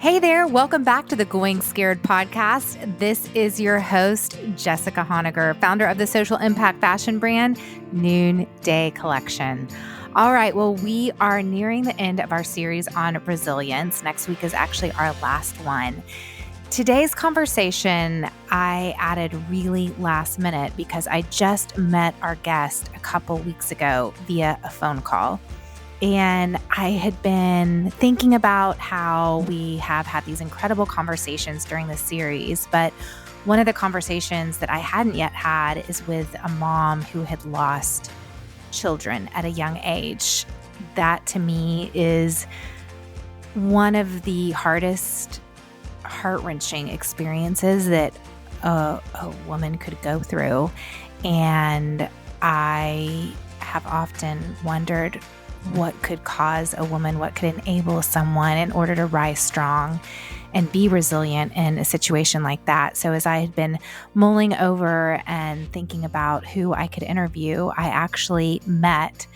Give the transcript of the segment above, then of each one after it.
Hey there, welcome back to the Going Scared podcast. This is your host, Jessica Honegger, founder of the social impact fashion brand, Noonday Collection. All right, well, we are nearing the end of our series on resilience. Next week is actually our last one. Today's conversation I added really last minute because I just met our guest a couple weeks ago via a phone call. And I had been thinking about how we have had these incredible conversations during this series, but one of the conversations that I hadn't yet had is with a mom who had lost children at a young age. That to me is one of the hardest, heart-wrenching experiences that a woman could go through. And I have often wondered what could cause a woman, what could enable someone in order to rise strong and be resilient in a situation like that. So as I had been mulling over and thinking about who I could interview, I actually met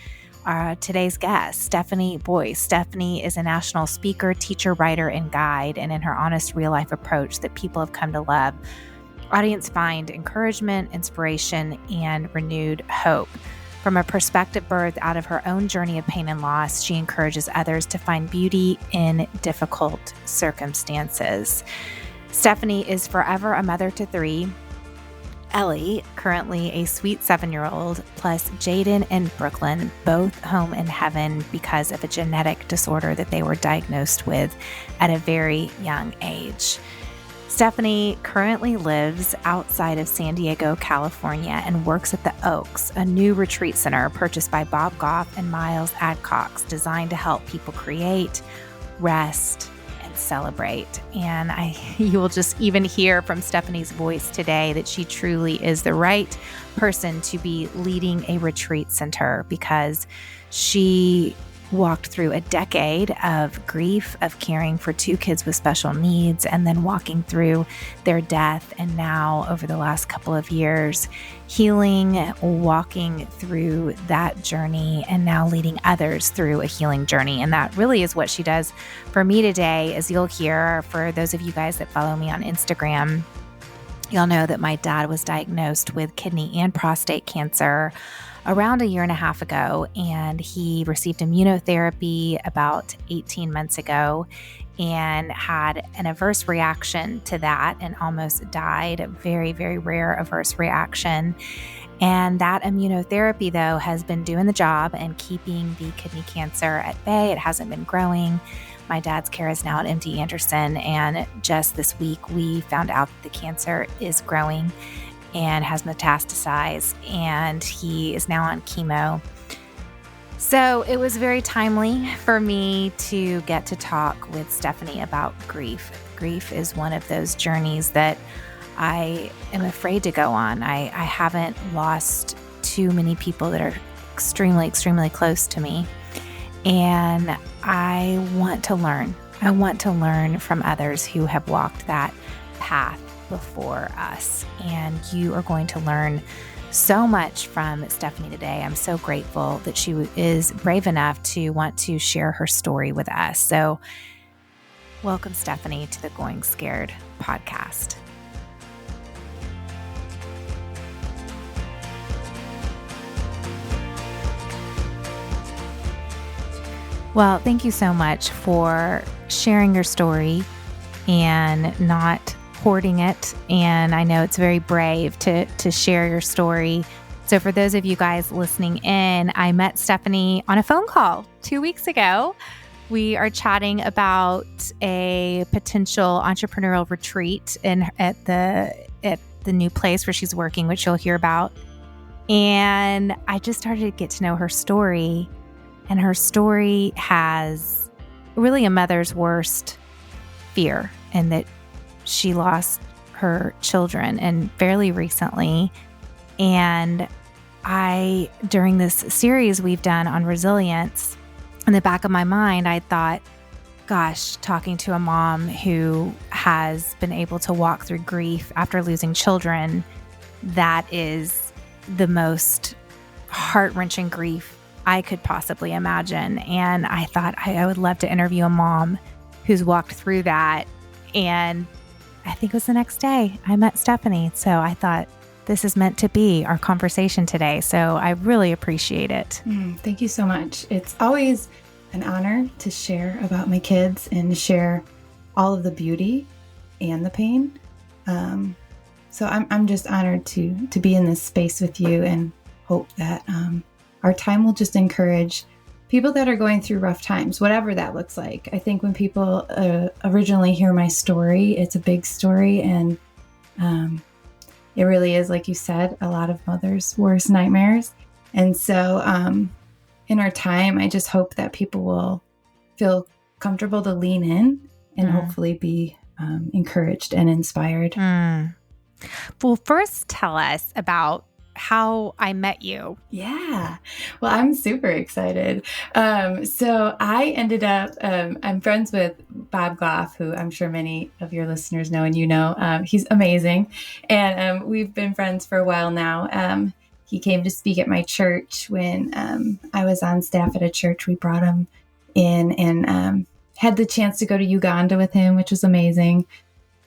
today's guest, Stefanie Boyce. Stefanie is a national speaker, teacher, writer, and guide, and in her honest real-life approach that people have come to love, audience find encouragement, inspiration, and renewed hope. From a perspective birthed out of her own journey of pain and loss, she encourages others to find beauty in difficult circumstances. Stefanie is forever a mother to three. Ellie, currently a sweet 7-year-old, plus Jaden and Brooklyn, both home in heaven because of a genetic disorder that they were diagnosed with at a very young age. Stefanie currently lives outside of San Diego, California, and works at the Oaks, a new retreat center purchased by Bob Goff and Miles Adcox, designed to help people create, rest, and celebrate. And you will just even hear from Stefanie's voice today that she truly is the right person to be leading a retreat center because she walked through a decade of grief, of caring for 2 kids with special needs, and then walking through their death. And now, over the last couple of years, healing, walking through that journey, and now leading others through a healing journey. And that really is what she does for me today. As you'll hear, for those of you guys that follow me on Instagram, you'll know that my dad was diagnosed with kidney and prostate cancer around 1.5 years ago, and he received immunotherapy about 18 months ago and had an adverse reaction to that and almost died, a very, very rare adverse reaction. And that immunotherapy, though, has been doing the job and keeping the kidney cancer at bay. It hasn't been growing. My dad's care is now at MD Anderson, and just this week we found out that the cancer is growing and has metastasized, and he is now on chemo. So it was very timely for me to get to talk with Stefanie about grief. Grief is one of those journeys that I am afraid to go on. I haven't lost too many people that are extremely, extremely close to me, and I want to learn. I want to learn from others who have walked that path before us. And you are going to learn so much from Stefanie today. I'm so grateful that she is brave enough to want to share her story with us. So welcome, Stefanie, to the Going Scared podcast. Well, thank you so much for sharing your story and not hoarding it. And I know it's very brave to share your story. So for those of you guys listening in, I met Stefanie on a phone call 2 weeks ago. We are chatting about a potential entrepreneurial retreat at the new place where she's working, which you'll hear about. And I just started to get to know her story. And her story has really a mother's worst fear, and that she lost her children and fairly recently. And during this series we've done on resilience, in the back of my mind, I thought, gosh, talking to a mom who has been able to walk through grief after losing children, that is the most heart-wrenching grief I could possibly imagine. And I thought I would love to interview a mom who's walked through that. And I think it was the next day I met Stefanie. So I thought, this is meant to be our conversation today. So I really appreciate it. Thank you so much. It's always an honor to share about my kids and to share all of the beauty and the pain. So I'm just honored to be in this space with you, and hope that our time will just encourage people that are going through rough times, whatever that looks like. I think when people originally hear my story, it's a big story, and it really is, like you said, a lot of mothers' worst nightmares. And so in our time, I just hope that people will feel comfortable to lean in and hopefully be encouraged and inspired. Well, first tell us about how I met you. Yeah. Well, I'm super excited. So I ended up, I'm friends with Bob Goff, who I'm sure many of your listeners know and you know. He's amazing. And we've been friends for a while now. He came to speak at my church when I was on staff at a church. We brought him in and had the chance to go to Uganda with him, which was amazing.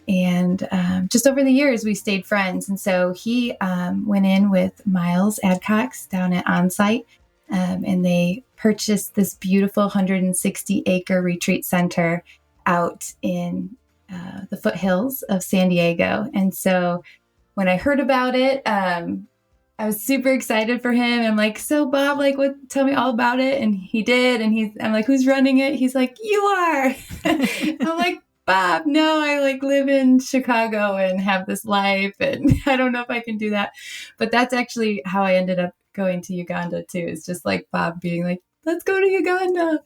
And just over the years, we stayed friends. And so he went in with Miles Adcox down at Onsite, and they purchased this beautiful 160-acre retreat center out in the foothills of San Diego. And so when I heard about it, I was super excited for him. I'm like, so Bob, like, tell me all about it. And he did. And I'm like, who's running it? He's like, you are. I'm like, Bob, no, I live in Chicago and have this life, and I don't know if I can do that. But that's actually how I ended up going to Uganda too. It's just like Bob being like, let's go to Uganda.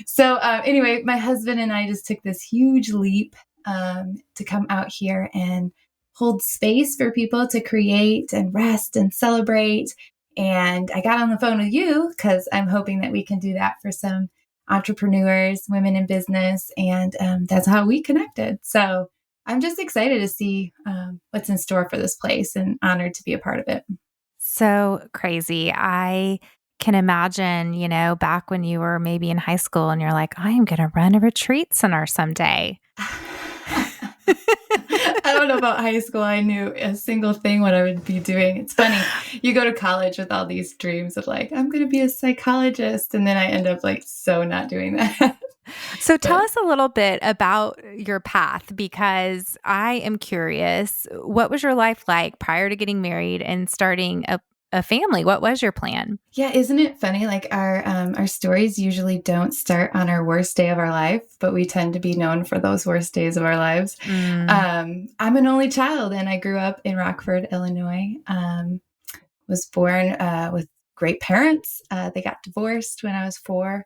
So anyway, my husband and I just took this huge leap to come out here and hold space for people to create and rest and celebrate. And I got on the phone with you because I'm hoping that we can do that for some entrepreneurs, women in business, and that's how we connected. So I'm just excited to see what's in store for this place and honored to be a part of it. So crazy. I can imagine, back when you were maybe in high school and you're like, I am going to run a retreat center someday. I don't know about high school. I knew a single thing what I would be doing. It's funny. You go to college with all these dreams of like, I'm going to be a psychologist. And then I end up so not doing that. So tell us a little bit about your path, because I am curious. What was your life like prior to getting married and starting a family? What was your plan? Yeah, isn't it funny? Like our stories usually don't start on our worst day of our life, but we tend to be known for those worst days of our lives. I'm an only child, and I grew up in Rockford, Illinois. Was born with great parents. They got divorced when I was 4,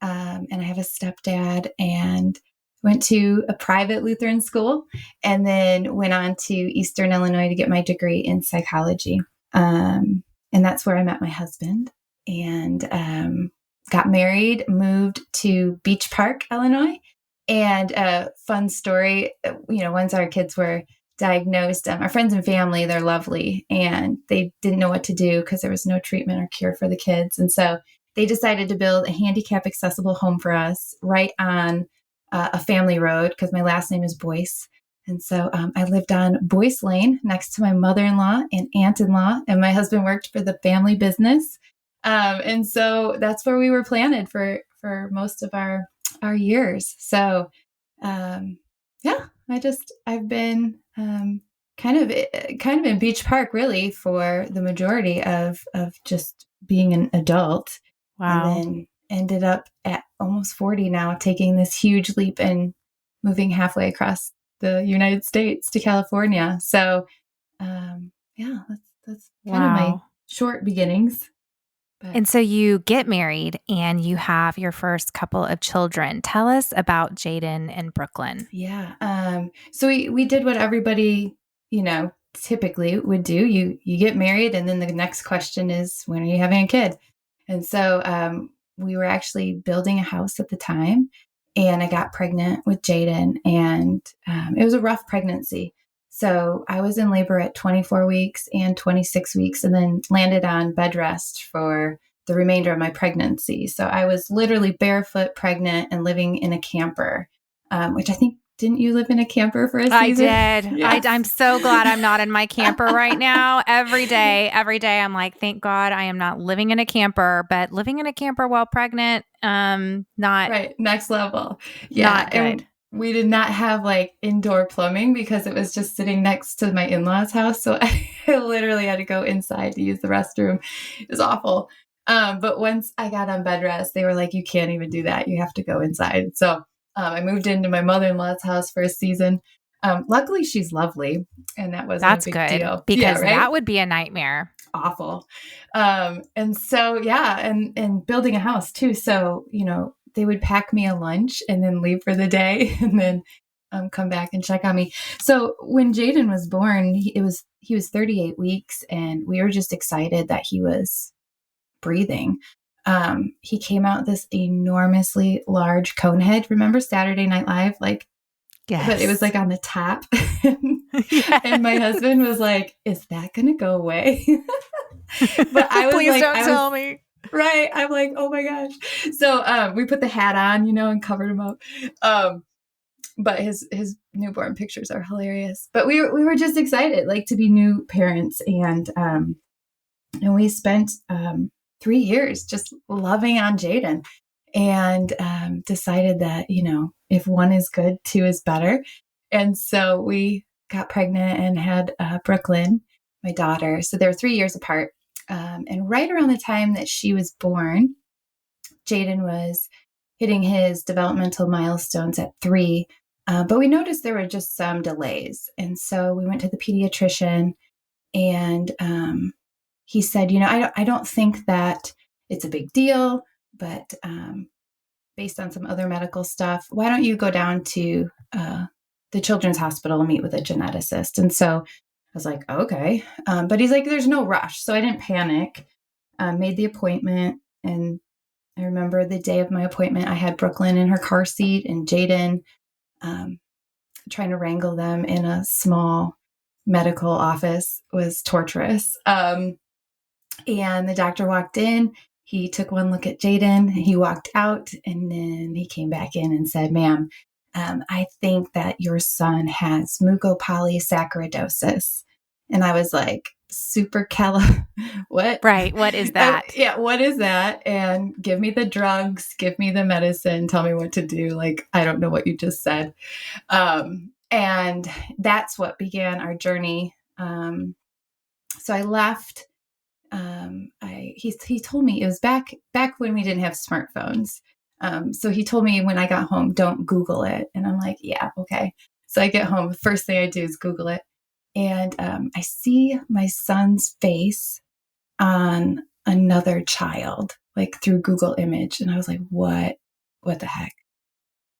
and I have a stepdad, and went to a private Lutheran school, and then went on to Eastern Illinois to get my degree in psychology. And that's where I met my husband, and got married, moved to Beach Park, Illinois. And fun story, once our kids were diagnosed, our friends and family, they're lovely, and they didn't know what to do because there was no treatment or cure for the kids. And so they decided to build a handicap accessible home for us right on a family road, because my last name is Boyce. And so I lived on Boyce Lane next to my mother-in-law and aunt-in-law, and my husband worked for the family business. And so that's where we were planted for most of our years. So I've been kind of in Beach Park really for the majority of just being an adult. Wow. And then ended up at almost 40 now, taking this huge leap and moving halfway across the United States to California. So, that's kind of my short beginnings. But. And so you get married and you have your first couple of children. Tell us about Jaden and Brooklyn. Yeah. So we did what everybody, typically would do. You get married, and then the next question is, when are you having a kid? And so we were actually building a house at the time, and I got pregnant with Jaden, and it was a rough pregnancy. So I was in labor at 24 weeks and 26 weeks, and then landed on bed rest for the remainder of my pregnancy. So I was literally barefoot pregnant and living in a camper which I think, didn't you live in a camper for a season? I did. Yes. I'm so glad I'm not in my camper right now. Every day, I'm like, thank God I am not living in a camper, but living in a camper while pregnant, not right. Next level. Yeah. Not good. And we did not have like indoor plumbing because it was just sitting next to my in-laws' house. So I literally had to go inside to use the restroom. It was awful. But once I got on bed rest, they were like, you can't even do that. You have to go inside. So I moved into my mother-in-law's house for a season. Luckily, she's lovely, and that wasn't a big deal. Because that would be a nightmare. Awful. And so, and building a house too. So, they would pack me a lunch and then leave for the day and then come back and check on me. So when Jaden was born, he was 38 weeks, and we were just excited that he was breathing. He came out this enormously large cone head. Remember Saturday Night Live? Yes. But it was on the top. Yes. And my husband was like, is that going to go away? But I was please don't tell me. Right. I'm like, oh my gosh. So we put the hat on, and covered him up. But his newborn pictures are hilarious. But we were just excited, to be new parents. And we spent 3 years just loving on Jaden, and decided that, if one is good, two is better. And so we got pregnant and had Brooklyn, my daughter. So they were 3 years apart. And right around the time that she was born, Jaden was hitting his developmental milestones at 3. But we noticed there were just some delays. And so we went to the pediatrician, and he said, I don't think that it's a big deal, but based on some other medical stuff, why don't you go down to the Children's Hospital and meet with a geneticist? And so I was like, okay. But he's like, there's no rush. So I didn't panic, made the appointment. And I remember the day of my appointment, I had Brooklyn in her car seat and Jaden, trying to wrangle them in a small medical office was torturous. And the doctor walked in. He took one look at Jaden. He walked out, and then he came back in and said, ma'am, I think that your son has mucopolysaccharidosis. And I was like, what? Right. What is that? What is that? And give me the drugs, give me the medicine, tell me what to do. I don't know what you just said. And that's what began our journey. So I left. He told me it was back when we didn't have smartphones. So he told me when I got home, don't Google it. And I'm like, yeah, okay. So I get home. The first thing I do is Google it. And I see my son's face on another child, through Google image. And I was like, what the heck?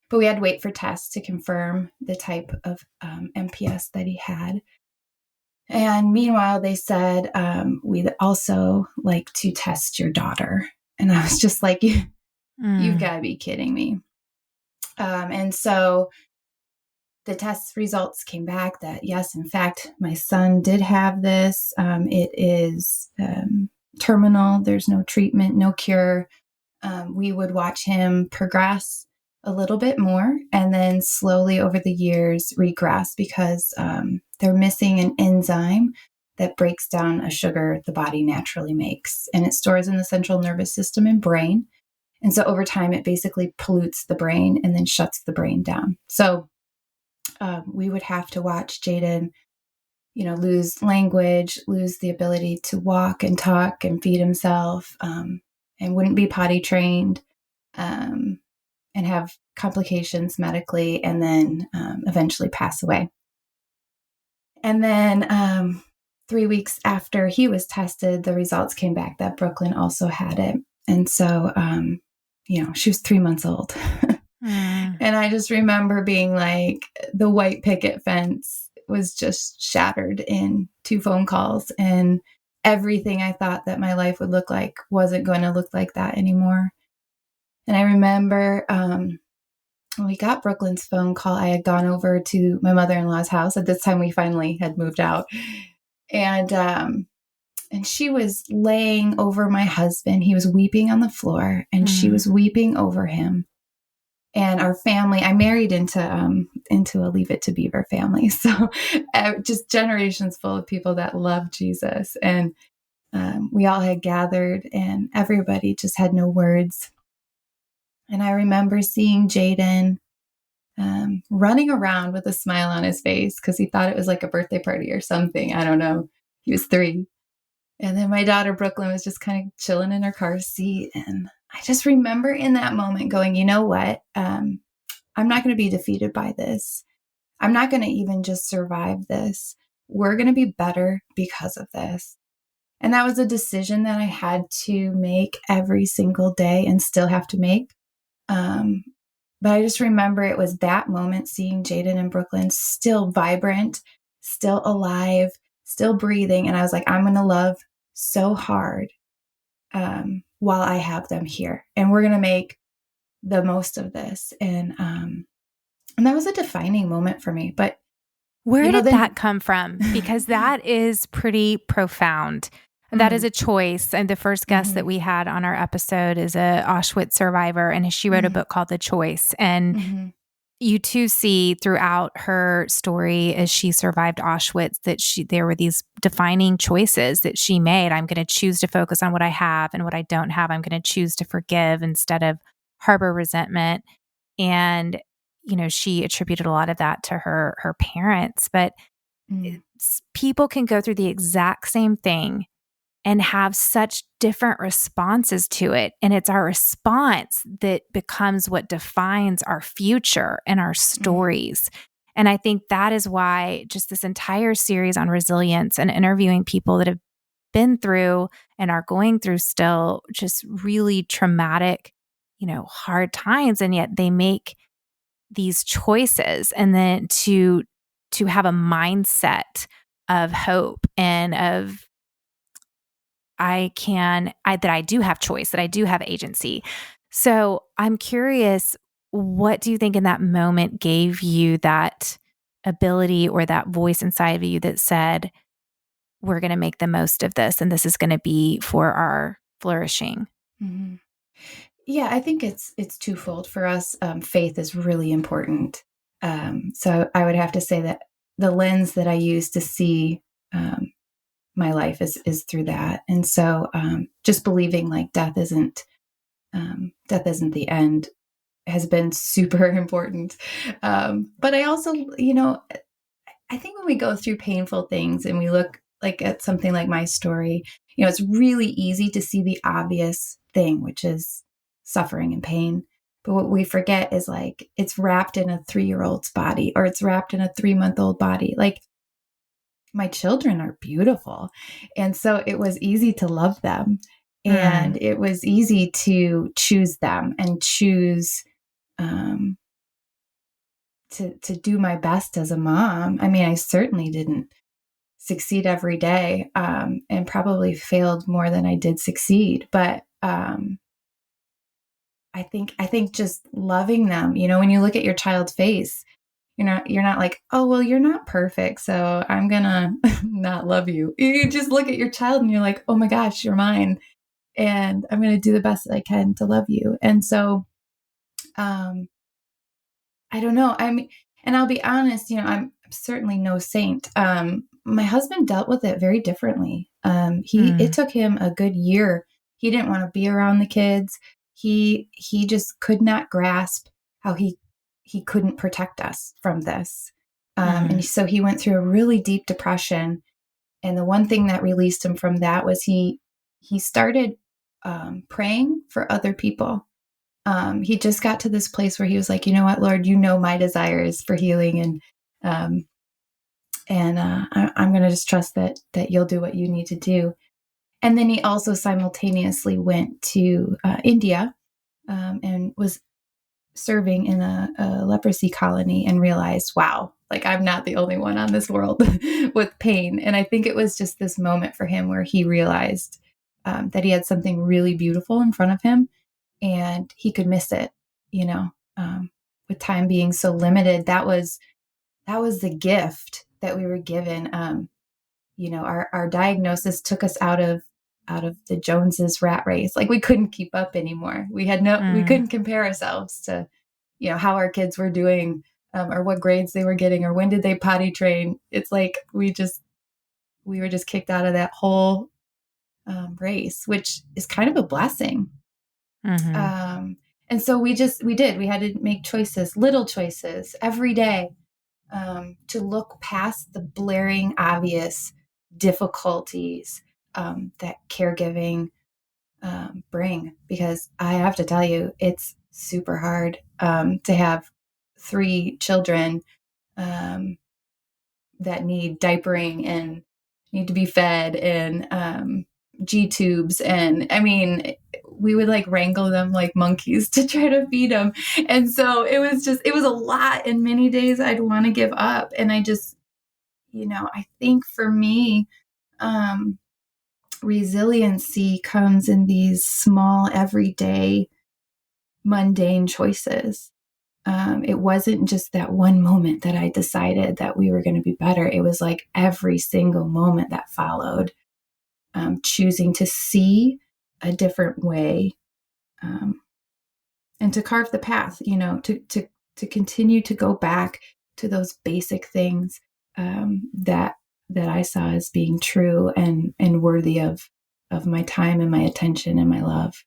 But we had to wait for tests to confirm the type of MPS that he had. And meanwhile, they said, we'd also like to test your daughter. And I was just like, you've got to be kidding me. And so the test results came back that, yes, in fact, my son did have this. It is terminal. There's no treatment, no cure. We would watch him progress a little bit more and then slowly over the years regress because they're missing an enzyme that breaks down a sugar the body naturally makes. And it stores in the central nervous system and brain. And so over time, it basically pollutes the brain and then shuts the brain down. So we would have to watch Jaden, lose language, lose the ability to walk and talk and feed himself, and wouldn't be potty trained, and have complications medically, and then eventually pass away. And then 3 weeks after he was tested, the results came back that Brooklyn also had it. And so, she was 3 months old. And I just remember being like, the white picket fence was just shattered in 2 phone calls. And everything I thought that my life would look like wasn't going to look like that anymore. And I remember when we got Brooklyn's phone call, I had gone over to my mother-in-law's house. At this time, we finally had moved out. And she was laying over my husband. He was weeping on the floor, and she was weeping over him. And our family, I married into a Leave It to Beaver family. So just generations full of people that love Jesus. And we all had gathered and everybody just had no words. And I remember seeing Jaden running around with a smile on his face because he thought it was like a birthday party or something. I don't know. He was 3. And then my daughter, Brooklyn, was just kind of chilling in her car seat. And I just remember in that moment going, you know what? I'm not going to be defeated by this. I'm not going to even just survive this. We're going to be better because of this. And that was a decision that I had to make every single day and still have to make. But I just remember it was that moment seeing Jaden and Brooklyn still vibrant, still alive, still breathing. And I was like, I'm going to love so hard while I have them here. And we're going to make the most of this. And that was a defining moment for me. But where did that come from? Because that is pretty profound. That is a choice. And the first guest that we had on our episode is a Auschwitz survivor, and she wrote a book called The Choice. And you too see throughout her story as she survived Auschwitz that there were these defining choices that she made. I'm going to choose to focus on what I have, and what I don't have, I'm going to choose to forgive instead of harbor resentment. And she attributed a lot of that to her parents. But people can go through the exact same thing and have such different responses to it. And it's our response that becomes what defines our future and our stories. And I think that is why just this entire series on resilience and interviewing people that have been through and are going through still just really traumatic, hard times. And yet they make these choices, and then to have a mindset of hope and of that I do have choice, that I do have agency. So I'm curious, what do you think in that moment gave you that ability or that voice inside of you that said, we're going to make the most of this, and this is going to be for our flourishing? Mm-hmm. Yeah, I think it's twofold for us. Faith is really important. So I would have to say that the lens that I use to see my life is through that. And so just believing like death isn't the end has been super important. But I also, I think when we go through painful things and we look like at something like my story, it's really easy to see the obvious thing, which is suffering and pain. But what we forget is like, it's wrapped in a 3-year-old's body, or it's wrapped in a 3-month-old body. Like, my children are beautiful. And so it was easy to love them. And it was easy to choose them and choose to do my best as a mom. I mean, I certainly didn't succeed every day and probably failed more than I did succeed. But I think just loving them, when you look at your child's face, you're not like, oh, well, you're not perfect, so I'm gonna not love you. You just look at your child and you're like, oh my gosh, you're mine. And I'm going to do the best that I can to love you. And so, I don't know. And I'll be honest, I'm certainly no saint. My husband dealt with it very differently. It took him a good year. He didn't want to be around the kids. He just could not grasp how he couldn't protect us from this. And so he went through a really deep depression. And the one thing that released him from that was he started praying for other people. He just got to this place where he was like, you know what, Lord, my desire is for healing. I'm going to just trust that you'll do what you need to do. And then he also simultaneously went to India and was serving in a leprosy colony and realized, wow, like I'm not the only one on this world with pain. And I think it was just this moment for him where he realized that he had something really beautiful in front of him and he could miss it, with time being so limited. That was the gift that we were given. Our diagnosis took us out of the Joneses rat race. Like we couldn't keep up anymore. We couldn't compare ourselves to how our kids were doing, or what grades they were getting, or when did they potty train. It's like we were just kicked out of that whole race, which is kind of a blessing. Mm-hmm. And so we had to make choices, little choices every day, to look past the blaring, obvious difficulties that caregiving bring. Because I have to tell you, it's super hard to have 3 children that need diapering and need to be fed, and G tubes. And I mean, we would like wrangle them like monkeys to try to feed them. And so it was a lot. And many days I'd want to give up. And I just, I think for me, um, resiliency comes in these small, everyday, mundane choices. It wasn't just that one moment that I decided that we were going to be better. It was like every single moment that followed, choosing to see a different way, and to carve the path, to continue to go back to those basic things that I saw as being true and worthy of my time and my attention and my love.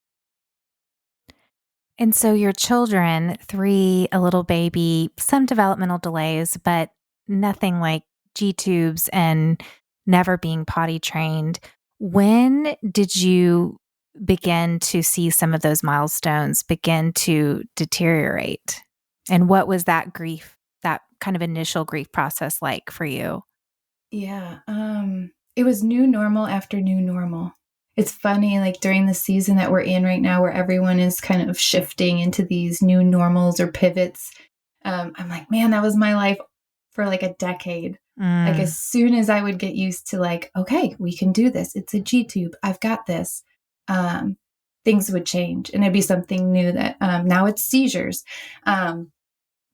And so your children, 3, a little baby, some developmental delays, but nothing like G tubes and never being potty trained. When did you begin to see some of those milestones begin to deteriorate? And what was that grief, that kind of initial grief process like for you? Yeah. It was new normal after new normal. It's funny, like during the season that we're in right now, where everyone is kind of shifting into these new normals or pivots. I'm like, man, that was my life for like a decade. Like Mm. as soon as I would get used to like, okay, we can do this. It's a G tube. I've got this. Things would change, and it'd be something new that now it's seizures.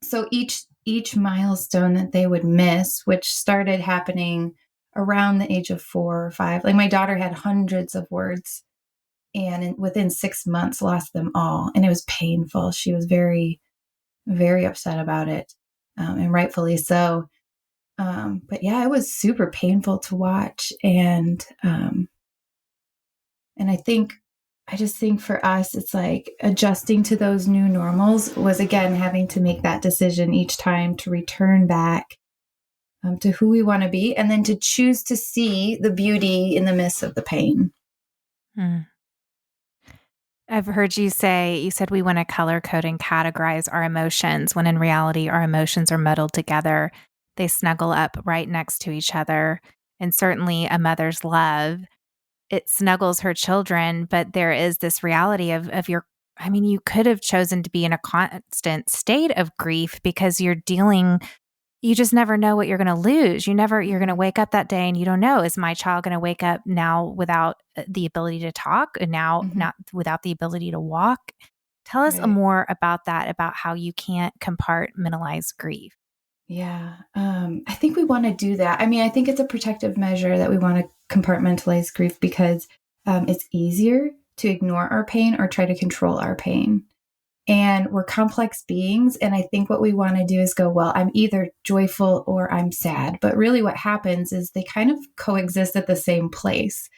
So each milestone that they would miss, which started happening around the age of 4 or 5, like my daughter had hundreds of words, and within 6 months lost them all, and it was painful. She was very, very upset about it, and rightfully so. But yeah, it was super painful to watch, and I just think for us, it's like adjusting to those new normals was, again, having to make that decision each time to return back to who we want to be, and then to choose to see the beauty in the midst of the pain. Mm. I've heard you said we want to color code and categorize our emotions when in reality, our emotions are muddled together. They snuggle up right next to each other. And certainly a mother's love, it snuggles her children, but there is this reality of your, I mean, you could have chosen to be in a constant state of grief because you just never know what you're going to lose. You're going to wake up that day and you don't know, is my child going to wake up now without the ability to talk and now Mm-hmm. not without the ability to walk? Tell us Right. more about that, about how you can't compartmentalize grief. Yeah. I think we want to do that. I mean, I think it's a protective measure that we want to compartmentalize grief because it's easier to ignore our pain or try to control our pain. And we're complex beings. And I think what we want to do is go, well, I'm either joyful or I'm sad. But really what happens is they kind of coexist at the same place.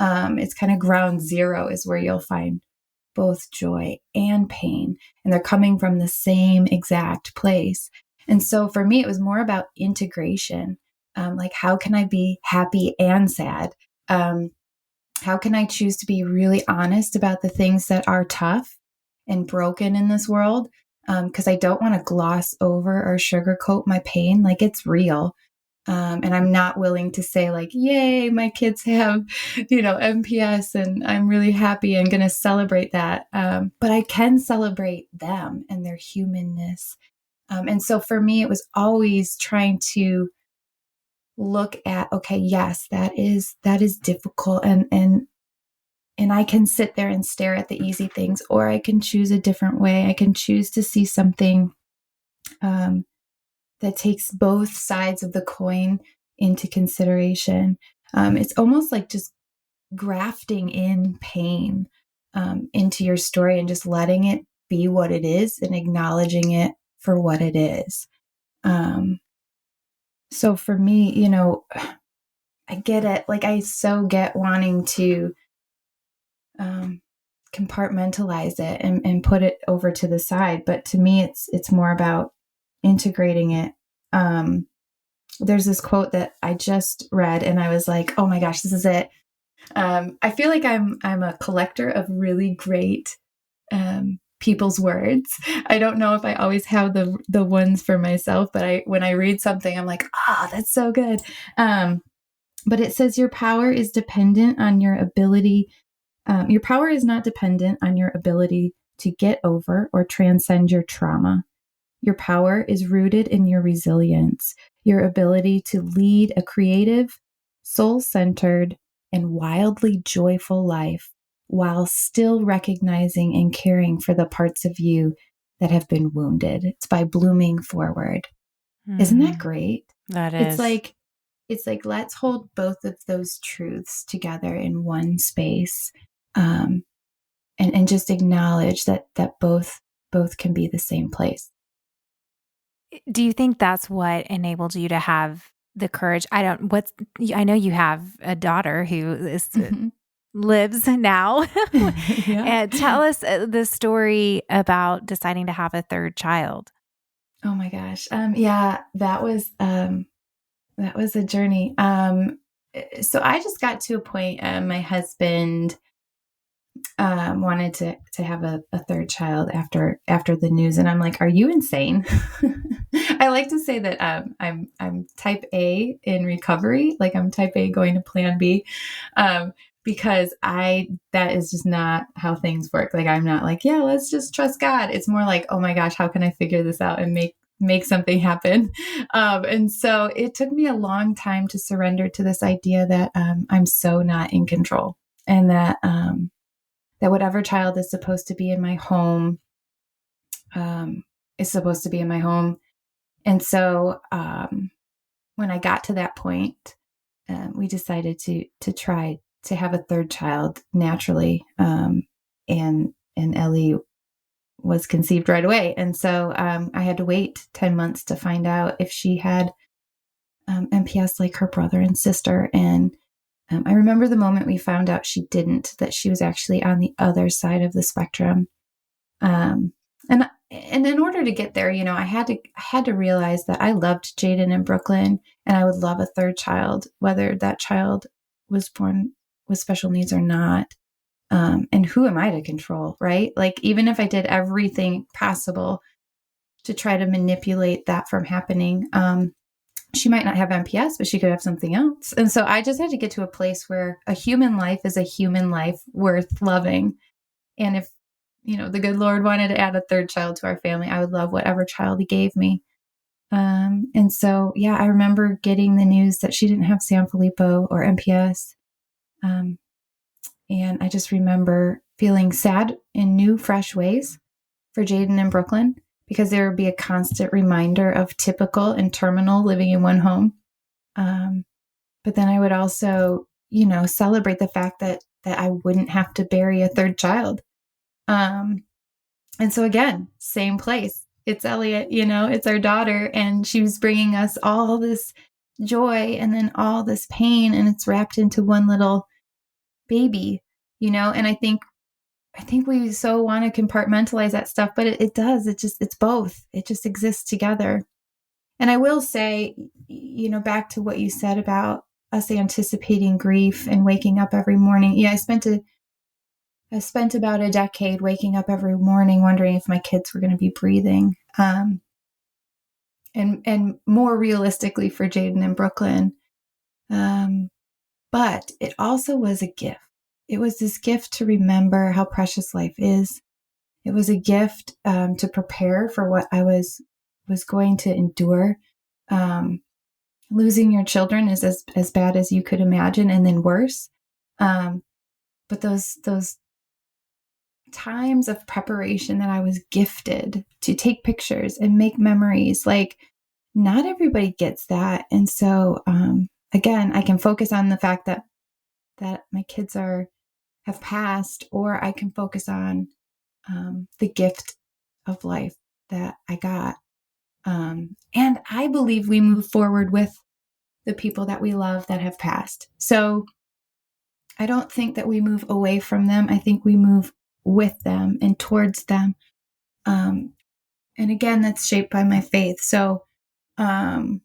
It's kind of ground zero is where you'll find both joy and pain. And they're coming from the same exact place. And so for me, it was more about integration. Like, how can I be happy and sad? How can I choose to be really honest about the things that are tough and broken in this world? Because I don't want to gloss over or sugarcoat my pain. Like, it's real. And I'm not willing to say like, yay, my kids have, MPS and I'm really happy and going to celebrate that. But I can celebrate them and their humanness. And so for me, it was always trying to look at, okay, yes, that is difficult. And I can sit there and stare at the easy things, or I can choose a different way. I can choose to see something that takes both sides of the coin into consideration. It's almost like just grafting in pain into your story and just letting it be what it is and acknowledging it for what it is. So for me, I get it. Like, I so get wanting to compartmentalize it and put it over to the side. But to me, it's more about integrating it. There's this quote that I just read and I was like, oh my gosh, this is it. I feel like I'm a collector of really great people's words. I don't know if I always have the ones for myself, but when I read something, I'm like, that's so good. But it says your power is dependent on your ability. Your power is not dependent on your ability to get over or transcend your trauma. Your power is rooted in your resilience, your ability to lead a creative, soul-centered, and wildly joyful life while still recognizing and caring for the parts of you that have been wounded. It's by Blooming Forward. Isn't that great? That is. It's like let's hold both of those truths together in one space, and just acknowledge that both can be the same place. Do you think that's what enabled you to have the courage? I know you have a daughter who is, lives now. Yeah. And tell us the story about deciding to have a third child. Oh my gosh. Yeah, that was a journey. So I just got to a point, my husband wanted to have a third child after the news, and I'm like, are you insane? I like to say that I'm type A in recovery, like I'm type A going to plan B, because that is just not how things work. Like, I'm not like, yeah, let's just trust God. It's more like, oh my gosh, how can I figure this out and make something happen? And so it took me a long time to surrender to this idea that I'm so not in control, and that whatever child is supposed to be in my home is supposed to be in my home. And so when I got to that point, we decided to try to have a third child naturally. And Ellie was conceived right away. And so I had to wait 10 months to find out if she had MPS like her brother and sister. And I remember the moment we found out she didn't, that she was actually on the other side of the spectrum. And in order to get there, I had to realize that I loved Jaden and Brooklyn, and I would love a third child, whether that child was born with special needs or not. And who am I to control, right? Like, even if I did everything possible to try to manipulate that from happening, she might not have MPS, but she could have something else. And so I just had to get to a place where a human life is a human life worth loving. And if, the good Lord wanted to add a third child to our family, I would love whatever child he gave me. And so, yeah, I remember getting the news that she didn't have Sanfilippo or MPS. And I just remember feeling sad in new, fresh ways for Jaden and Brooklyn, because there would be a constant reminder of typical and terminal living in one home. But then I would also, celebrate the fact that I wouldn't have to bury a third child. And so again, same place. It's Elliot, it's our daughter, and she was bringing us all this joy and then all this pain, and it's wrapped into one little baby, and I think we so want to compartmentalize that stuff, but it does. It's both. It just exists together. And I will say, back to what you said about us anticipating grief and waking up every morning. Yeah, I spent about a decade waking up every morning wondering if my kids were going to be breathing. And more realistically for Jaden and Brooklyn. But it also was a gift. It was this gift to remember how precious life is. It was a gift to prepare for what I was going to endure. Losing your children is as bad as you could imagine, and then worse. But those times of preparation that I was gifted to take pictures and make memories, like, not everybody gets that. And so again, I can focus on the fact that my kids have passed, or I can focus on the gift of life that I got. And I believe we move forward with the people that we love that have passed. So I don't think that we move away from them. I think we move with them and towards them. And again, that's shaped by my faith. So, of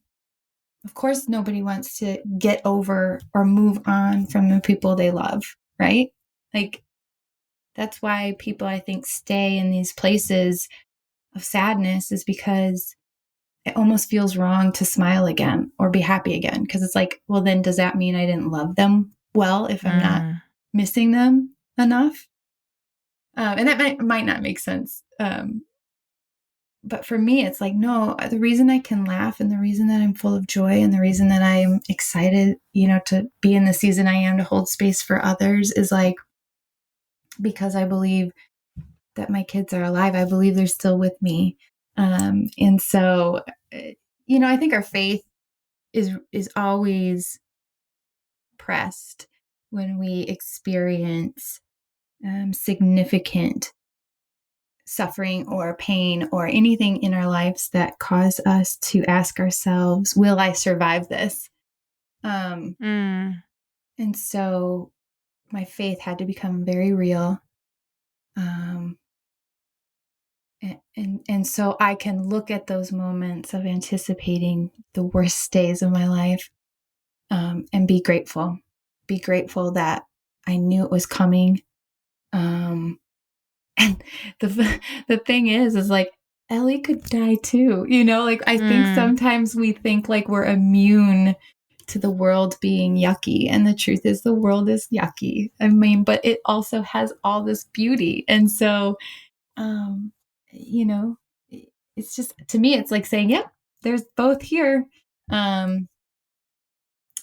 course, nobody wants to get over or move on from the people they love, right? Like, that's why people, I think, stay in these places of sadness, is because it almost feels wrong to smile again or be happy again. Because it's like, well, then does that mean I didn't love them well if I'm not missing them enough? And that might not make sense. But for me, it's like, no, the reason I can laugh and the reason that I'm full of joy and the reason that I'm excited, to be in the season I am, to hold space for others, is like, because I believe that my kids are alive. I believe they're still with me. And so, I think our faith is always pressed when we experience significant suffering or pain or anything in our lives that cause us to ask ourselves, will I survive this? And so my faith had to become very real. And so I can look at those moments of anticipating the worst days of my life, and be grateful that I knew it was coming. And the thing is like, Ellie could die too, like, I think sometimes we think like we're immune to the world being yucky. And the truth is, the world is yucky. I mean, but it also has all this beauty. And so, it's just, to me, it's like saying, yep, there's both here. And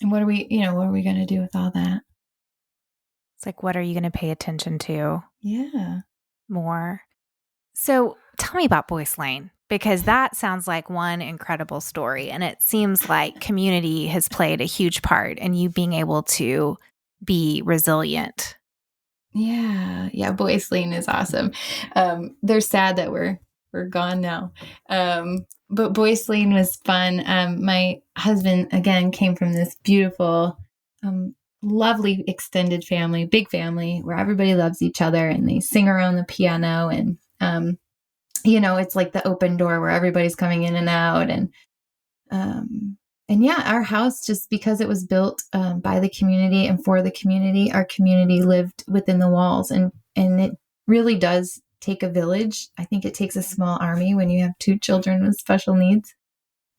what are we going to do with all that? It's like, what are you going to pay attention to? Yeah. More. So tell me about Boyce Lane, because that sounds like one incredible story. And it seems like community has played a huge part in you being able to be resilient. Yeah. Yeah. Boyce Lane is awesome. They're sad that we're gone now. But Boyce Lane was fun. My husband, again, came from this beautiful, lovely extended family, big family, where everybody loves each other and they sing around the piano. And, it's like the open door where everybody's coming in and out. And yeah, our house, just because it was built by the community and for the community, our community lived within the walls. And it really does take a village. I think it takes a small army when you have 2 children with special needs.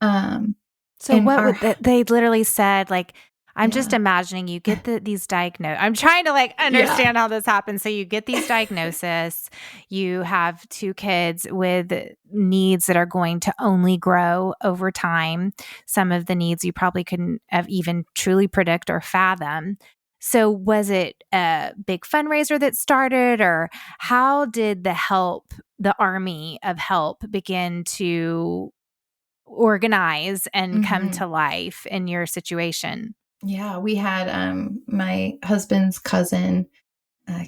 So what would they literally said, like, I'm just imagining you get these diagnoses. I'm trying to understand how this happens. So you get these diagnoses, you have 2 kids with needs that are going to only grow over time. Some of the needs you probably couldn't have even truly predict or fathom. So was it a big fundraiser that started, or how did the army of help begin to organize and come to life in your situation? Yeah, we had my husband's cousin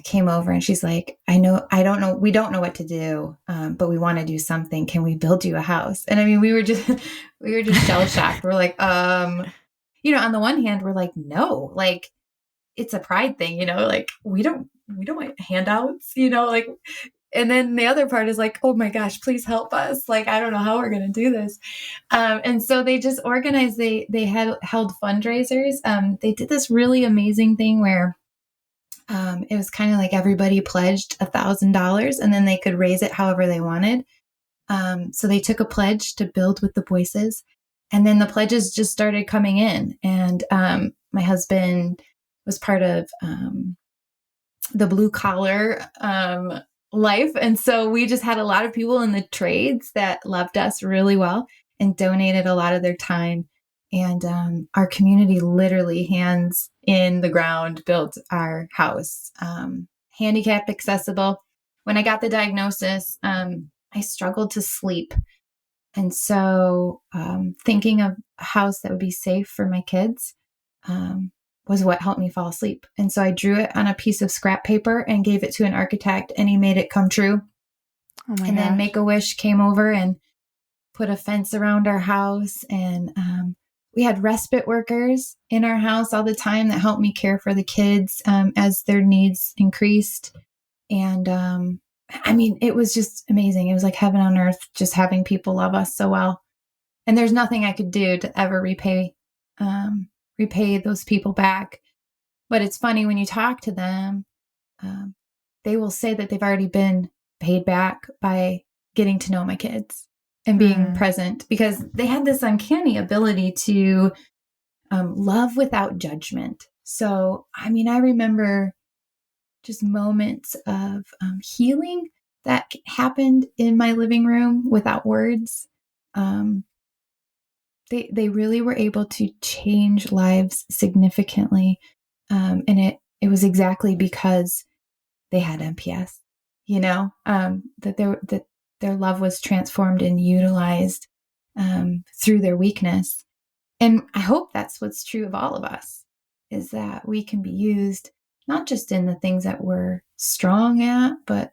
came over, and she's like, we don't know what to do, but we want to do something. Can we build you a house? And I mean, we were just shell shocked. We're like, on the one hand, we're like, no, like, it's a pride thing, like, we don't want handouts, like. And then the other part is like, oh my gosh, please help us. Like, I don't know how we're going to do this. And so they just organized, they had held fundraisers. They did this really amazing thing where it was kind of like everybody pledged $1,000 and then they could raise it however they wanted. So they took a pledge to build with the Boyces, and then the pledges just started coming in. And my husband was part of the blue collar life. And so we just had a lot of people in the trades that loved us really well and donated a lot of their time. And our community literally, hands in the ground, built our house, handicap accessible. When I got the diagnosis, I struggled to sleep. And so thinking of a house that would be safe for my kids was what helped me fall asleep. And so I drew it on a piece of scrap paper and gave it to an architect, and he made it come true. Oh my And then gosh. Make-A-Wish came over and put a fence around our house. And we had respite workers in our house all the time that helped me care for the kids as their needs increased. And I mean, it was just amazing. It was like heaven on earth, just having people love us so well. And there's nothing I could do to ever repay those people back. But it's funny when you talk to them, they will say that they've already been paid back by getting to know my kids and being present, because they had this uncanny ability to love without judgment. So, I mean, I remember just moments of healing that happened in my living room without words. They really were able to change lives significantly. And it was exactly because they had MPS, that their love was transformed and utilized through their weakness. And I hope that's what's true of all of us, is that we can be used not just in the things that we're strong at, but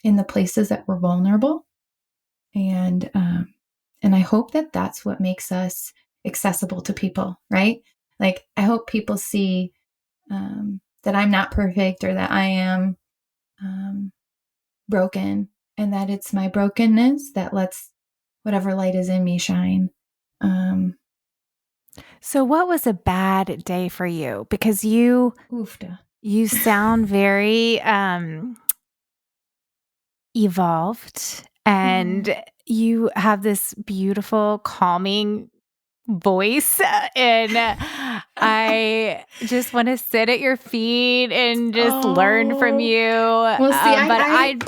in the places that we're vulnerable. And I hope that that's what makes us accessible to people, right? Like, I hope people see that I'm not perfect, or that I am broken, and that it's my brokenness that lets whatever light is in me shine. So what was a bad day for you? Because you sound very evolved, and you have this beautiful, calming voice, and I just want to sit at your feet and just learn from you. Well, see,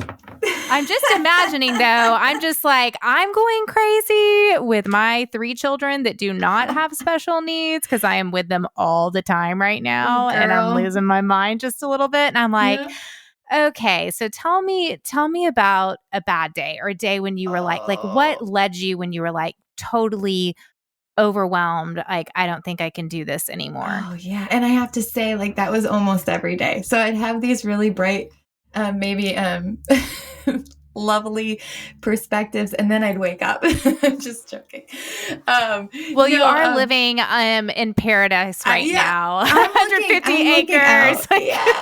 I'm just imagining, though, I'm just like, I'm going crazy with my 3 children that do not have special needs, because I am with them all the time right now, and I'm losing my mind just a little bit. And I'm like, okay, so tell me about a bad day, or a day when you were like what led you when you were like totally overwhelmed, like, I don't think I can do this anymore. Oh, yeah. And I have to say, like, that was almost every day. So I'd have these really bright, maybe lovely perspectives, and then I'd wake up. I'm just joking. You are living in paradise right now. 150 acres.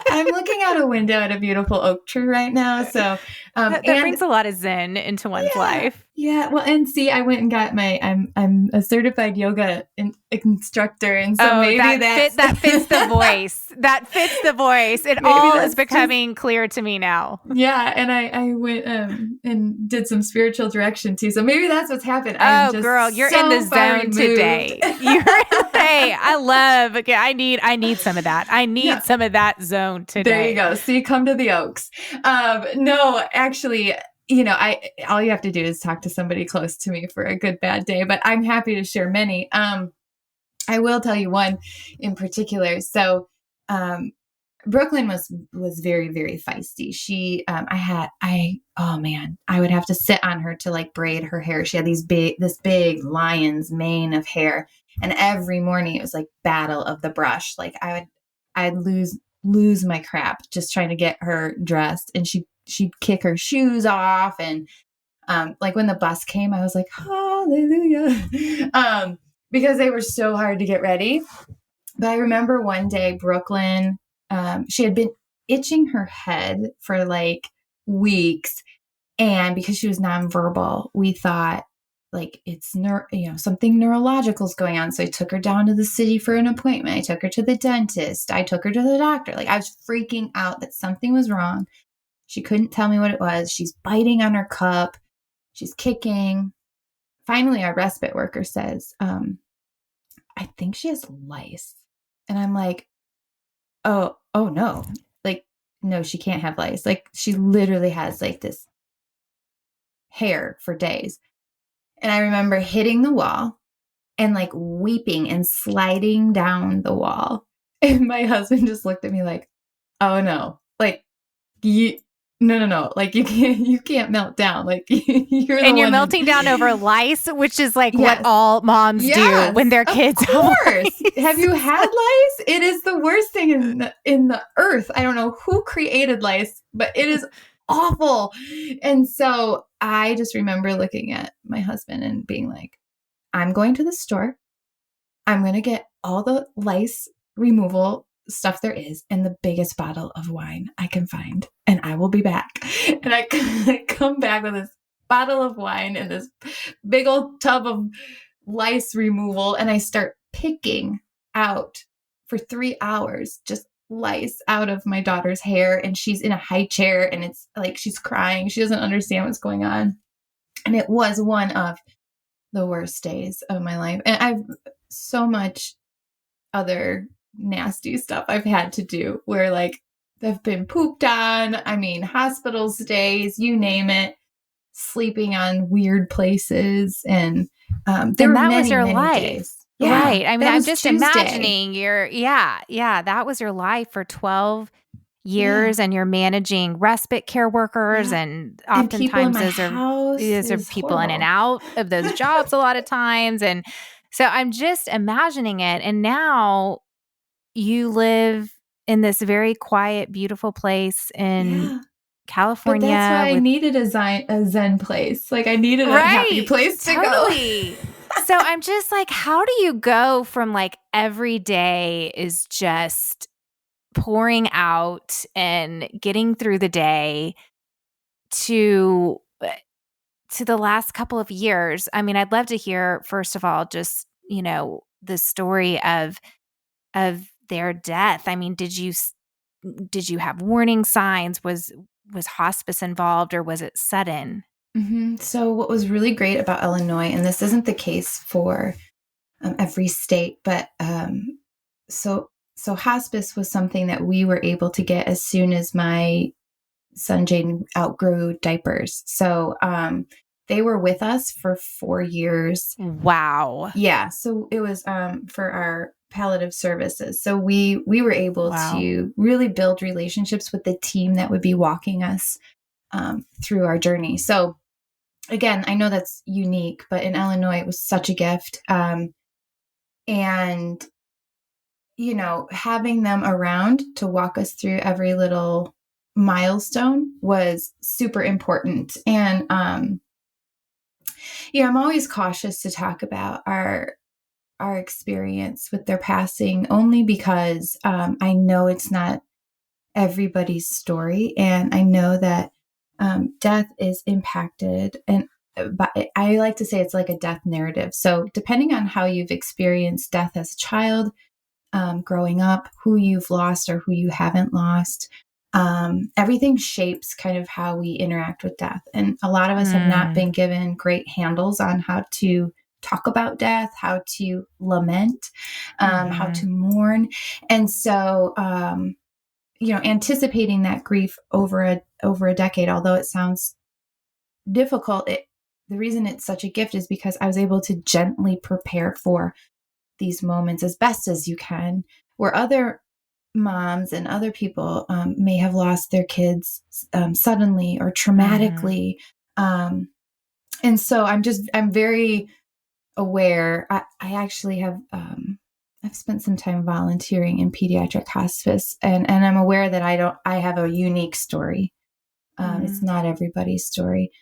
I'm looking out a window at a beautiful oak tree right now. So that brings a lot of zen into one's life. Yeah. Well, and see, I went and got I'm a certified yoga instructor. And so maybe that fits the voice. That fits the voice. It all is becoming clear to me now. Yeah. And I went and did some spiritual direction too. So maybe that's what's happened. Girl, you're in the zone today. I need some of that. I need some of that zone today. There you go. See, come to the Oaks. No, actually, all you have to do is talk to somebody close to me for a good bad day, but I'm happy to share many. I will tell you one in particular. So, Brooklyn was very, very feisty. She, I would have to sit on her to like braid her hair. She had this big lion's mane of hair. And every morning it was like battle of the brush. Like I'd lose my crap just trying to get her dressed, and she'd kick her shoes off. And, like when the bus came, I was like, hallelujah. Because they were so hard to get ready. But I remember one day, Brooklyn, she had been itching her head for like weeks. And because she was nonverbal, we thought like it's something neurological is going on. So I took her down to the city for an appointment. I took her to the dentist. I took her to the doctor. Like, I was freaking out that something was wrong. She couldn't tell me what it was. She's biting on her cup. She's kicking. Finally, our respite worker says, I think she has lice. And I'm like, oh no. Like, no, she can't have lice. Like, she literally has like this hair for days. And I remember hitting the wall and like weeping and sliding down the wall. And my husband just looked at me like, oh no, like no. Like you can't melt down. Like you're melting down over lice, which is like what all moms do when their kids have lice. Have you had lice? It is the worst thing in the earth. I don't know who created lice, but it is awful. And so I just remember looking at my husband and being like, I'm going to the store. I'm going to get all the lice removal stuff there is and the biggest bottle of wine I can find. And I will be back. And I come back with this bottle of wine and this big old tub of lice removal. And I start picking out for 3 hours, just lice out of my daughter's hair. And she's in a high chair and it's like she's crying. She doesn't understand what's going on. And it was one of the worst days of my life. And I've so much other nasty stuff I've had to do where like I've been pooped on. I mean, hospital stays, you name it, sleeping on weird places. And there were that many, was your many life. days. Yeah, right. I mean, I'm just Tuesday. imagining that was your life for 12 years and you're managing respite care workers and oftentimes those are people in and out of those jobs a lot of times. And so I'm just imagining it. And now you live in this very quiet, beautiful place in California. But that's why I needed a zen place. Like I needed a happy place to go. So I'm just like, how do you go from like every day is just pouring out and getting through the day to the last couple of years? I mean, I'd love to hear, first of all, just, the story of their death. I mean, did you have warning signs? Was hospice involved or was it sudden? Mm-hmm. So what was really great about Illinois, and this isn't the case for every state, but so hospice was something that we were able to get as soon as my son Jaden outgrew diapers. So they were with us for 4 years. Wow. Yeah. So it was for our palliative services. So we were able to really build relationships with the team that would be walking us through our journey. So again, I know that's unique, but in Illinois, it was such a gift. And, having them around to walk us through every little milestone was super important. And, I'm always cautious to talk about our experience with their passing only because I know it's not everybody's story. And I know that death is impacted, and but I like to say it's like a death narrative. So depending on how you've experienced death as a child, growing up, who you've lost or who you haven't lost, everything shapes kind of how we interact with death. And a lot of us have not been given great handles on how to talk about death, how to lament, how to mourn. And so, anticipating that grief over a decade, although it sounds difficult, the reason it's such a gift is because I was able to gently prepare for these moments as best as you can, where other moms and other people may have lost their kids suddenly or traumatically. And so I'm very aware. I actually have, I've spent some time volunteering in pediatric hospice, and I'm aware that I have a unique story. It's not everybody's story.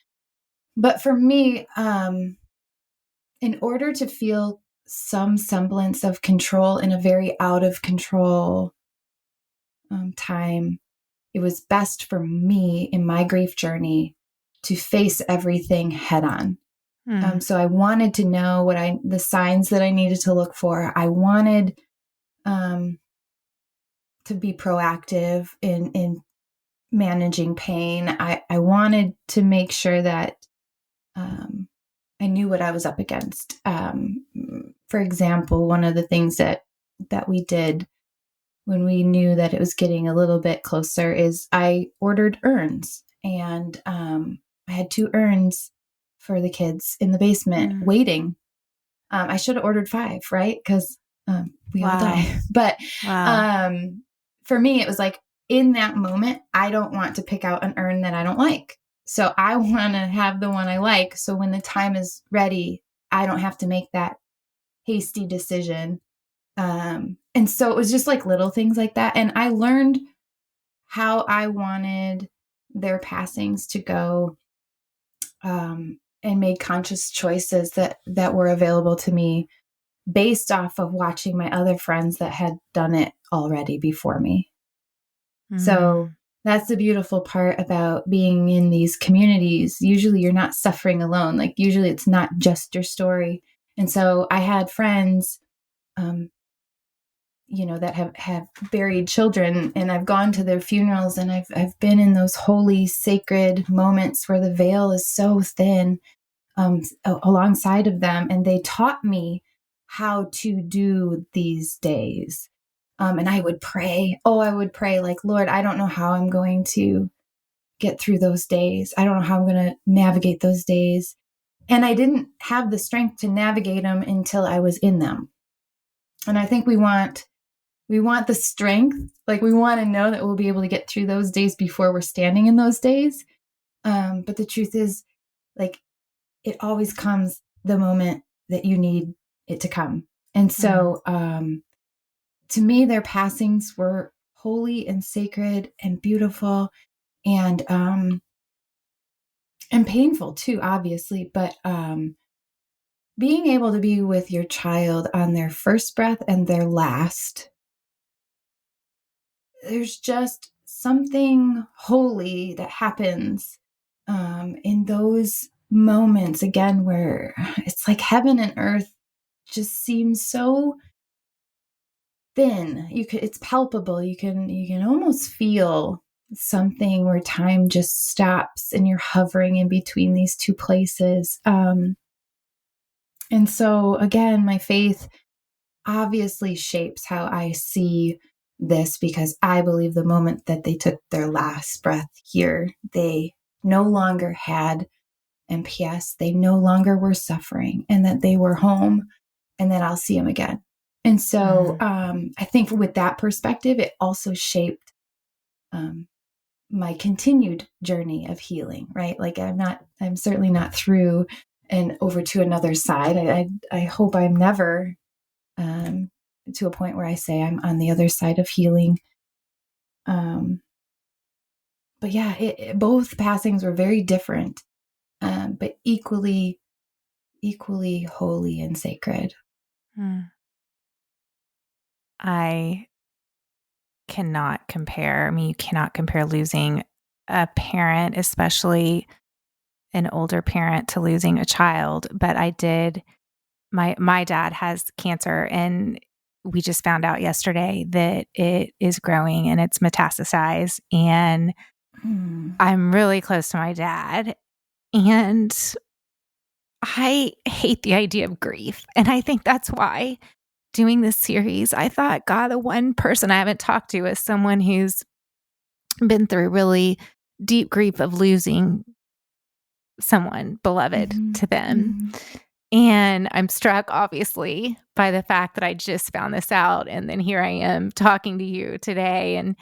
But for me, in order to feel some semblance of control in a very out of control time, it was best for me in my grief journey to face everything head on. So I wanted to know the signs that I needed to look for. I wanted to be proactive in managing pain. I wanted to make sure that I knew what I was up against. For example, one of the things that we did when we knew that it was getting a little bit closer is I ordered urns, and I had 2 urns for the kids in the basement waiting. I should have ordered 5, right? Because we all die. But for me, it was like in that moment, I don't want to pick out an urn that I don't like. So I want to have the one I like. So when the time is ready, I don't have to make that hasty decision. And so it was just like little things like that. And I learned how I wanted their passings to go and made conscious choices that were available to me based off of watching my other friends that had done it already before me. So that's the beautiful part about being in these communities. Usually you're not suffering alone. Like usually it's not just your story. And so I had friends, that have buried children, and I've gone to their funerals, and I've been in those holy, sacred moments where the veil is so thin alongside of them. And they taught me how to do these days. And I would pray. I would pray like, Lord, I don't know how I'm going to get through those days. I don't know how I'm going to navigate those days. And I didn't have the strength to navigate them until I was in them. And I think we want the strength. Like we want to know that we'll be able to get through those days before we're standing in those days. But the truth is, like, it always comes the moment that you need it to come. And so, to me, their passings were holy and sacred and beautiful and painful too, obviously. But being able to be with your child on their first breath and their last, there's just something holy that happens in those moments, again, where it's like heaven and earth just seems so thin. It's palpable. You can almost feel something where time just stops and you're hovering in between these two places. And so again, my faith obviously shapes how I see this, because I believe the moment that they took their last breath here, they no longer had MPS, they no longer were suffering, and that they were home, and that I'll see them again. And so I think with that perspective, it also shaped my continued journey of healing, right? Like I'm certainly not through and over to another side. I hope I'm never to a point where I say I'm on the other side of healing. But yeah, both passings were very different, but equally holy and sacred. I cannot compare. I mean, you cannot compare losing a parent, especially an older parent, to losing a child. But I did. My dad has cancer, and we just found out yesterday that it is growing and it's metastasized. And I'm really close to my dad, and I hate the idea of grief. And I think that's why doing this series, I thought, God, the one person I haven't talked to is someone who's been through really deep grief of losing someone beloved to them. And I'm struck, obviously, by the fact that I just found this out. And then here I am talking to you today. And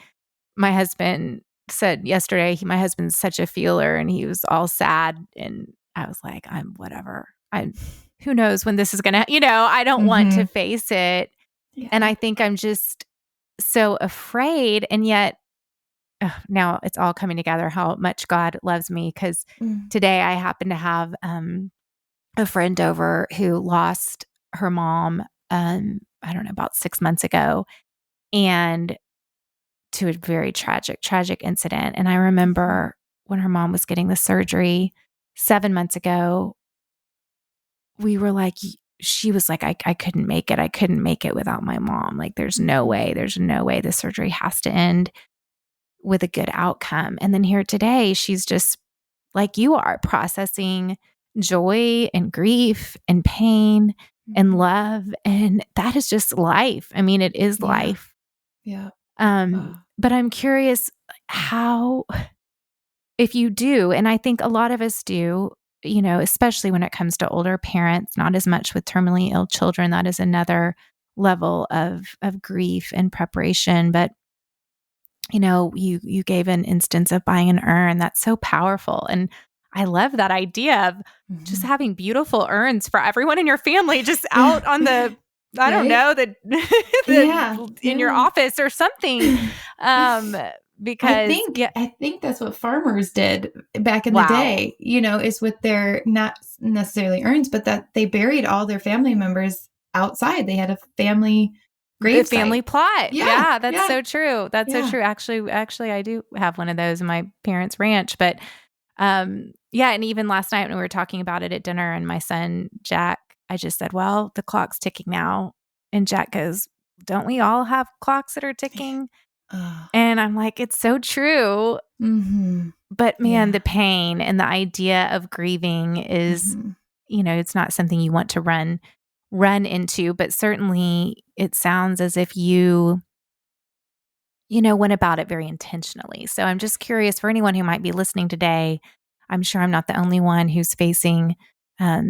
my husband said yesterday, my husband's such a feeler, and he was all sad. And I was like, whatever. Who knows when this is going to, I don't want to face it. Yeah. And I think I'm just so afraid. And yet now it's all coming together, how much God loves me. Because today I happen to have a friend over who lost her mom, I don't know, about 6 months ago, and to a very tragic incident. And I remember when her mom was getting the surgery 7 months ago, we were like, she was like, I couldn't make it. I couldn't make it without my mom. Like, there's no way the surgery has to end with a good outcome. And then here today, she's just like you are, processing joy and grief and pain and love. And that is just life. I mean, it is life. Yeah. But I'm curious how, if you do, and I think a lot of us do, especially when it comes to older parents, not as much with terminally ill children. That is another level of grief and preparation. But, you gave an instance of buying an urn. That's so powerful. And I love that idea of just having beautiful urns for everyone in your family, just out on the, I don't know, in your office or something. because I think that's what farmers did back in the Wow. day, is with their not necessarily urns, but that they buried all their family members outside. They had a family grave family site. plot. Yeah, that's so true. That's so Yeah. true. Actually, I do have one of those in my parents' ranch. But yeah, and even last night when we were talking about it at dinner, and my son Jack, I just said, "Well, the clock's ticking now," and Jack goes, "Don't we all have clocks that are ticking?" And I'm like, "It's so true." Mm-hmm. But man, the pain and the idea of grieving is, it's not something you want to run into, but certainly it sounds as if you went about it very intentionally. So I'm just curious for anyone who might be listening today. I'm sure I'm not the only one who's facing, a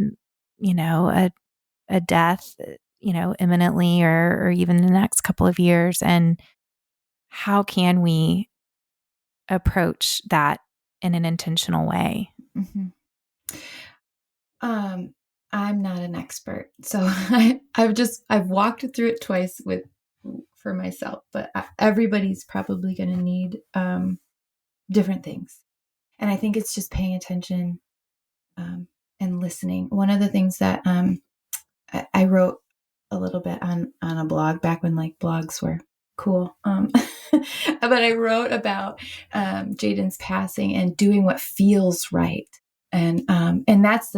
death, imminently or even in the next couple of years. And how can we approach that in an intentional way? Mm-hmm. I'm not an expert, so I've walked through it twice for myself, but everybody's probably going to need different things, and I think it's just paying attention and listening. One of the things that I wrote a little bit on a blog back when blogs were cool, but I wrote about Jaden's passing and doing what feels right, and that's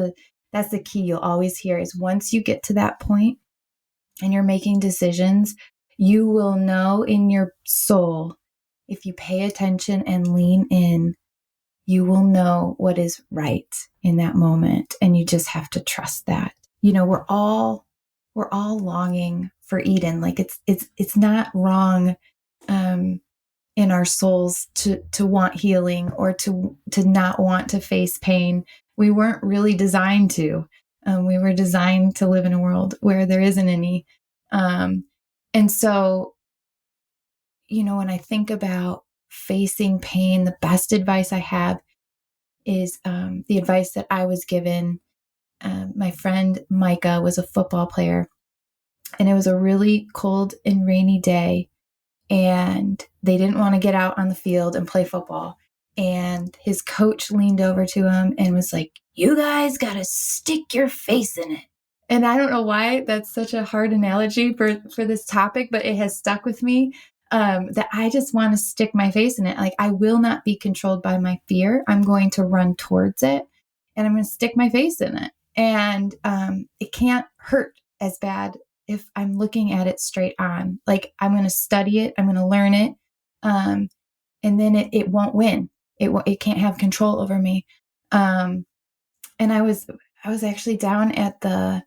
the key. You'll always hear is once you get to that point and you're making decisions, you will know in your soul, if you pay attention and lean in, you will know what is right in that moment, and you just have to trust that. We're all longing for Eden. It's not wrong in our souls to want healing or to not want to face pain. We weren't really designed to. We were designed to live in a world where there isn't any. And so, when I think about facing pain, the best advice I have is the advice that I was given. My friend Micah was a football player, and it was a really cold and rainy day, and they didn't want to get out on the field and play football. And his coach leaned over to him and was like, "You guys got to stick your face in it." And I don't know why that's such a hard analogy for this topic, but it has stuck with me, that I just want to stick my face in it. I will not be controlled by my fear. I'm going to run towards it, and I'm going to stick my face in it. And it can't hurt as bad if I'm looking at it straight on. I'm going to study it. I'm going to learn it. And then it won't win. It can't have control over me. And I was actually down at the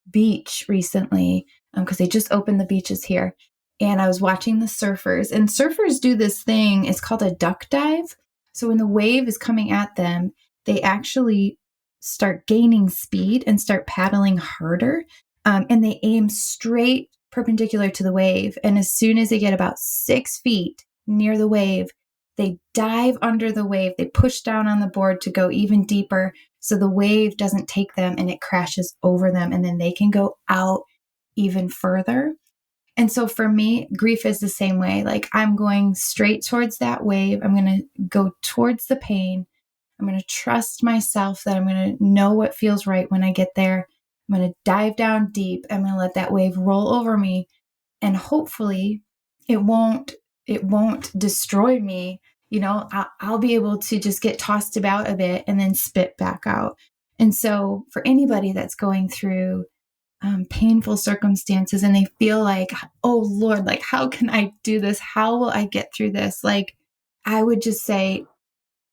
beach recently, because they just opened the beaches here. And I was watching the surfers, and surfers do this thing. It's called a duck dive. So when the wave is coming at them, they actually start gaining speed and start paddling harder. And they aim straight perpendicular to the wave. And as soon as they get about 6 feet near the wave, they dive under the wave. They push down on the board to go even deeper, so the wave doesn't take them and it crashes over them. And then they can go out even further. And so for me, grief is the same way. I'm going straight towards that wave. I'm going to go towards the pain. I'm going to trust myself that I'm going to know what feels right when I get there. I'm going to dive down deep. I'm going to let that wave roll over me. And hopefully it won't destroy me. I'll be able to just get tossed about a bit and then spit back out. And so for anybody that's going through painful circumstances and they feel like, oh Lord, how can I do this? How will I get through this? I would just say,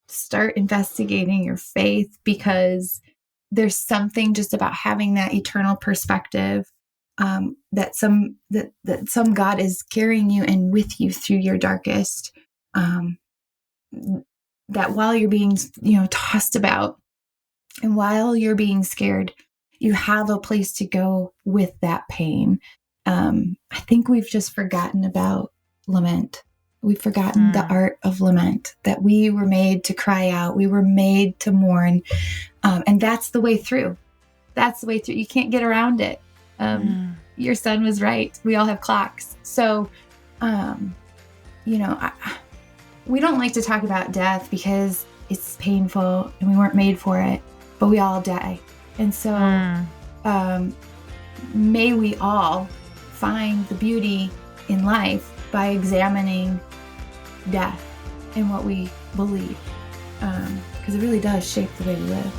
start investigating your faith, because there's something just about having that eternal perspective, that some God is carrying you and with you through your darkest, that while you're being, tossed about and while you're being scared, you have a place to go with that pain. I think we've just forgotten about lament. We've forgotten the art of lament, that we were made to cry out. We were made to mourn. And that's the way through. That's the way through. You can't get around it. Your son was right. We all have clocks. So, we don't like to talk about death because it's painful and we weren't made for it, but we all die. And so may we all find the beauty in life by examining death and what we believe, because it really does shape the way we live.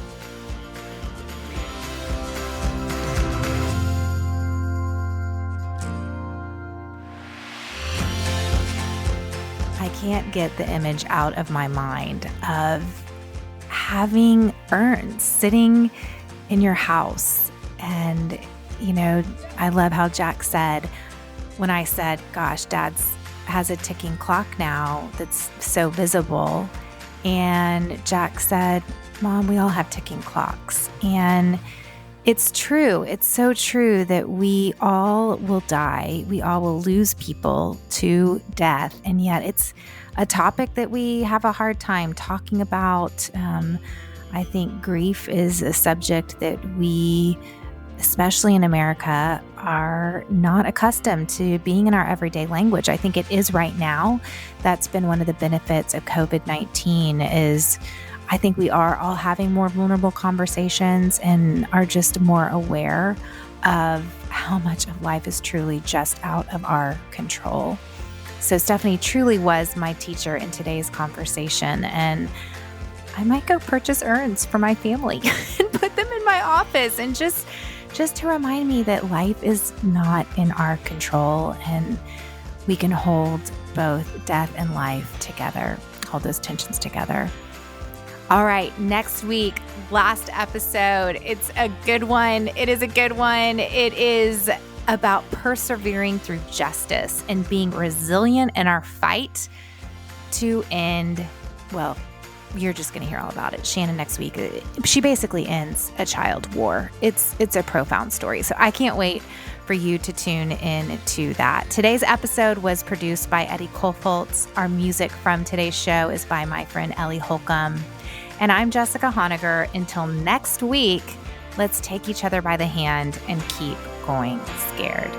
I can't get the image out of my mind of having urns sitting in your house. And, I love how Jack said, when I said, gosh, Dad's has a ticking clock now that's so visible. And Jack said, Mom, we all have ticking clocks. And it's true. It's so true that we all will die. We all will lose people to death. And yet it's a topic that we have a hard time talking about. I think grief is a subject that we, especially in America, are not accustomed to being in our everyday language. I think it is right now. That's been one of the benefits of COVID-19 is I think we are all having more vulnerable conversations and are just more aware of how much of life is truly just out of our control. So Stefanie truly was my teacher in today's conversation, and I might go purchase urns for my family and put them in my office, and just to remind me that life is not in our control and we can hold both death and life together, hold those tensions together. All right, next week, last episode. It's a good one. It is a good one. It is about persevering through justice and being resilient in our fight to end, well, you're just going to hear all about it. Shannon next week, she basically ends a child war. It's a profound story. So I can't wait for you to tune in to that. Today's episode was produced by Eddie Kohlholtz. Our music from today's show is by my friend Ellie Holcomb. And I'm Jessica Honegger. Until next week, let's take each other by the hand and keep going scared.